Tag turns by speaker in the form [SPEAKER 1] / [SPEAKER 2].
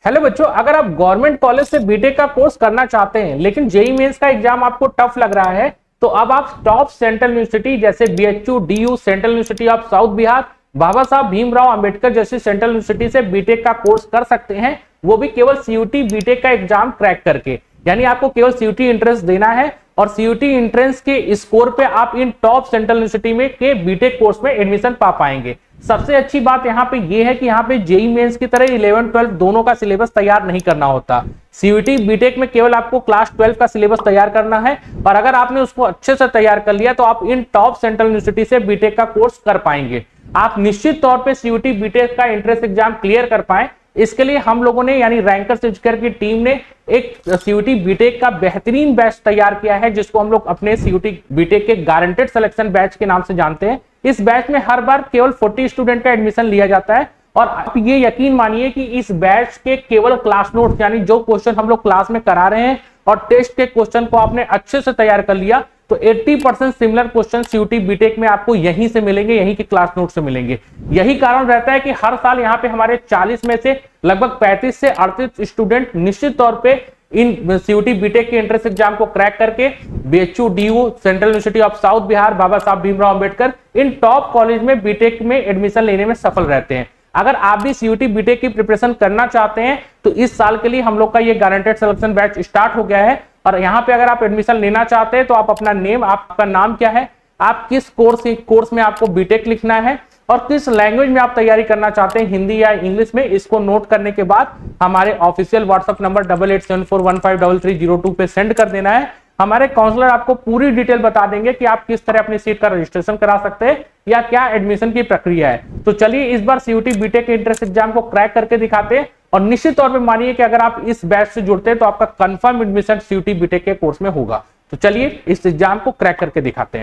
[SPEAKER 1] Hello बच्चों, अगर आप गवर्नमेंट कॉलेज से बीटेक का कोर्स करना चाहते हैं लेकिन जेईई मेंस का एग्जाम आपको टफ लग रहा है, तो अब आप टॉप सेंट्रल यूनिवर्सिटी जैसे BHU, DU, central university of South Bihar, Baba Saheb Bhimrao Ambedkar जैसी सेंट्रल यूनिवर्सिटी से बीटेक का कोर्स कर सकते हैं, वो भी केवल सीयूटी बीटेक का एग्जाम क्रैक करके। यानी आपको केवल सीयूटी एंट्रेंस देना है और सीयूटी एंट्रेंस के स्कोर पे आप इन टॉप सेंट्रल यूनिवर्सिटी में के बीटेक कोर्स में एडमिशन पा पाएंगे। सबसे अच्छी बात यहाँ पे ये है कि यहाँ पे जेईई मेंस की तरह 11 12 दोनों का सिलेबस तैयार नहीं करना होता। सीयूटी बीटेक में केवल आपको क्लास 12 का सिलेबस तैयार करना है और अगर आपने उसको अच्छे से तैयार कर लिया तो आप इन टॉप सेंट्रल यूनिवर्सिटी से बीटेक का कोर्स कर पाएंगे। आप निश्चित तौर पर सीयूटी बीटेक का एंट्रेंस एग्जाम क्लियर कर पाए, इसके लिए हम लोगों ने यानी रैंकर्स एजुकेटर की टीम ने एक सीयूटी बीटेक का बेहतरीन बैच तैयार किया है, जिसको हम लोग अपने सीयूटी बीटेक के गारंटेड सिलेक्शन बैच के नाम से जानते हैं। इस बैच में हर बार केवल 40 स्टूडेंट का एडमिशन लिया जाता है और आप ये यकीन मानिए कि इस बैच के केवल क्लास नोट्स यानी जो क्वेश्चन हम लोग क्लास में करा रहे हैं और टेस्ट के क्वेश्चन को आपने अच्छे से तैयार कर लिया तो 80% सिमिलर क्वेश्चन सीयूटी बीटेक में आपको यहीं से मिलेंगे, यहीं के क्लास नोट से मिलेंगे। यही कारण रहता है कि हर साल यहाँ पे हमारे 40 में से लगभग 35 से 38 स्टूडेंट निश्चित तौर पे इन सीयूटी बीटेक के एंट्रेंस एग्जाम को क्रैक करके BHU, DU, central university of South Bihar, Baba Saheb Bhimrao Ambedkar इन टॉप कॉलेज में बीटेक में एडमिशन लेने में सफल रहते हैं। अगर आप भी सीयूटी बीटेक की प्रिपरेशन करना चाहते हैं तो इस साल के लिए हम लोग का ये गारंटेड सिलेक्शन बैच स्टार्ट हो गया है और यहाँ पे अगर आप एडमिशन लेना चाहते हैं तो आप अपना नेम, आपका नाम क्या है, आप किस कोर्स में आपको बीटेक लिखना है और किस लैंग्वेज में आप तैयारी करना चाहते हैं, हिंदी या इंग्लिश में, इसको नोट करने के बाद हमारे ऑफिशियल व्हाट्सएप नंबर 8874153302 पे सेंड कर देना है। हमारे काउंसलर आपको पूरी डिटेल बता देंगे कि आप किस तरह अपनी सीट का रजिस्ट्रेशन करा सकते हैं या क्या एडमिशन की प्रक्रिया है। तो चलिए इस बार सीयूटी बीटेक के एंट्रेंस एग्जाम को क्रैक करके दिखाते हैं और निश्चित तौर पे मानिए कि अगर आप इस बैच से जुड़ते हैं तो आपका कंफर्म एडमिशन सीयूटी बीटेक के कोर्स में होगा। तो चलिए इस एग्जाम को क्रैक करके दिखाते हैं।